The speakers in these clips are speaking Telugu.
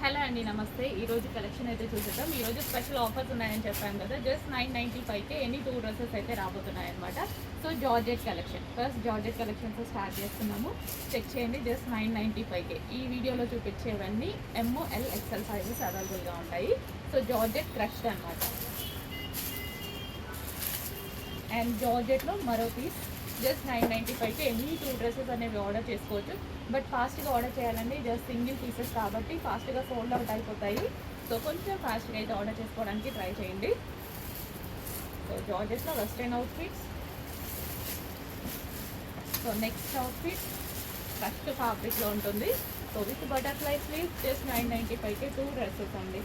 హలో అండి, నమస్తే. ఈరోజు కలెక్షన్ అయితే చూసేద్దాం. ఈరోజు స్పెషల్ ఆఫర్స్ ఉన్నాయని చెప్పాను కదా. జస్ట్ 995కే ఎనీ 2 డ్రెస్సెస్ అయితే రాబోతున్నాయి అనమాట. So georgette collection, first georgette కలెక్షన్తో స్టార్ట్ చేస్తున్నాము. చెక్ చేయండి. జస్ట్ 995కే ఈ వీడియోలో చూపించేవన్నీ ML XL సైజెస్ అవైలబుల్గా ఉంటాయి. సో జార్జెట్ క్రష్డ్ అనమాట. అండ్ జార్జెట్లో మరో పీస్ జస్ట్ 995కి ఎనీ 2 డ్రెస్సెస్ అనేవి ఆర్డర్ చేసుకోవచ్చు. బట్ ఫాస్ట్గా ఆర్డర్ చేయాలండి. జస్ట్ సింగిల్ పీసెస్ కాబట్టి ఫాస్ట్గా సోల్డ్ అవుట్ అయిపోతాయి. సో కొంచెం ఫాస్ట్గా అయితే ఆర్డర్ చేసుకోవడానికి ట్రై చేయండి. సో జార్జెట్లో western outfits. So next outfit first ఫ్యాబ్రిక్లో ఉంటుంది. So with butterfly sleeves just 995కి 2 డ్రెస్సెస్ అండి.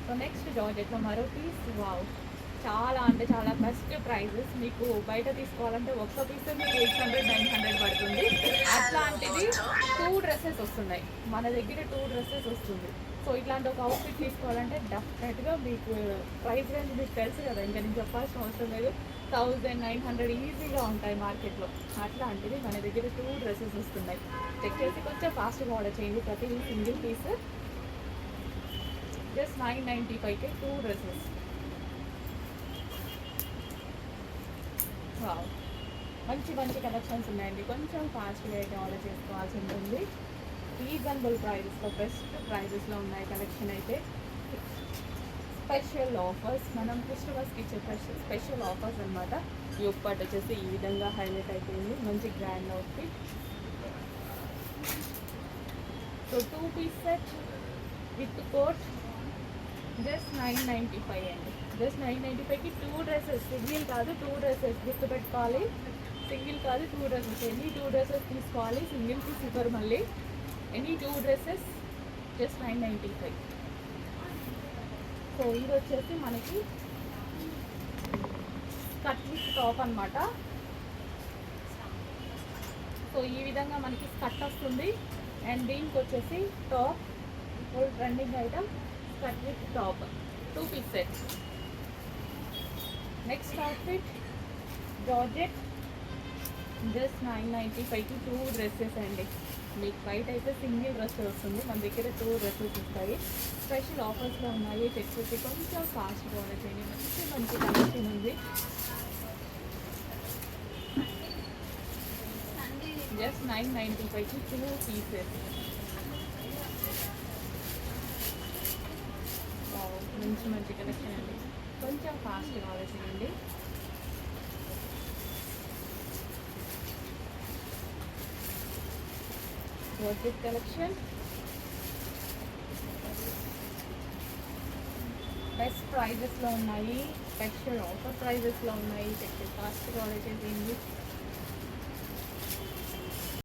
సో నెక్స్ట్ జార్జెట్లో మరో పీస్. వావ్, చాలా అంటే చాలా బెస్ట్ ప్రైజెస్. మీకు బయట తీసుకోవాలంటే ఒక్క పీస్ మీకు 800-900 పడుతుంది. అట్లాంటిది 2 డ్రెస్సెస్ వస్తున్నాయి మన దగ్గర. 2 డ్రెస్సెస్ వస్తుంది. సో ఇట్లాంటి ఒక అవుట్ఫిట్ తీసుకోవాలంటే డెఫినెట్గా మీకు ప్రైస్ రేంజ్ మీకు తెలుసు కదా, ఇంకా నేను చెప్పాల్సిన అవసరం లేదు. 1900 ఈజీగా ఉంటాయి మార్కెట్లో. అట్లాంటిది మన దగ్గర 2 డ్రెస్సెస్ వస్తున్నాయి. చెక్ చేసి కొంచెం ఫాస్ట్గా ఆర్డర్ చేయండి. ప్రతి సింగిల్ పీస్ జస్ట్ 995కి 2 డ్రెస్సెస్. మంచి మంచి కలెక్షన్స్ ఉన్నాయండి. కొంచెం ఫాస్ట్గా అయితే ఆర్డర్ చేసుకోవాల్సి ఉంటుంది. రీజనబుల్ ప్రైజెస్లో, బెస్ట్ ప్రైజెస్లో ఉన్నాయి కలెక్షన్ అయితే. స్పెషల్ ఆఫర్స్, మనం కస్టమర్స్కి ఇచ్చే స్పెషల్ ఆఫర్స్ అనమాట. ఈ ఒక్కటి వచ్చేసి ఈ విధంగా హైలైట్ అయిపోయింది. మంచి grand outfit. So 2 piece set with coat just 995 అండి. జస్ట్ 995కి 2 డ్రెస్సెస్. సింగిల్ కాదు, 2 డ్రెస్సెస్. గుర్తుపెట్టుకోవాలి, సింగిల్ కాదు, 2 డ్రెస్సెస్. ఎనీ 2 డ్రెస్సెస్ తీసుకోవాలి. సింగిల్ పీస్ ఇవ్వరు మళ్ళీ. Any 2 dresses just 995. సో ఇది వచ్చేసి మనకి స్కర్ట్ విత్ టాప్ అనమాట. సో ఈ విధంగా మనకి స్కర్ట్ వస్తుంది. అండ్ దీనికి వచ్చేసి top, full trending item skirt with top, 2 piece set. Next outfit georgette just 995కి 2 డ్రెస్సెస్ అండి. మీకు బయట అయితే సింగిల్ డ్రెస్ వస్తుంది, మన దగ్గర 2 డ్రెస్సెస్ ఉంటాయి. స్పెషల్ ఆఫర్స్లో ఉన్నాయి. చెక్ చేసి కొంచెం ఫాస్ట్గా ఆర్డర్ చేయండి. మంచి మంచి కలెక్షన్ ఉంది. జస్ట్ 995కి 2 పీసెస్. మంచి మంచి కలెక్షన్ అండి. కొంచెం ఫాస్ట్గా ఆర్డర్ చేయండి. జార్జెట్ కలెక్షన్ బెస్ట్ ప్రైజెస్లో ఉన్నాయి. స్పెషల్ ఆఫర్ ప్రైజెస్లో ఉన్నాయి. చెక్ ఫాస్ట్గా ఆర్డర్ చేసేయండి.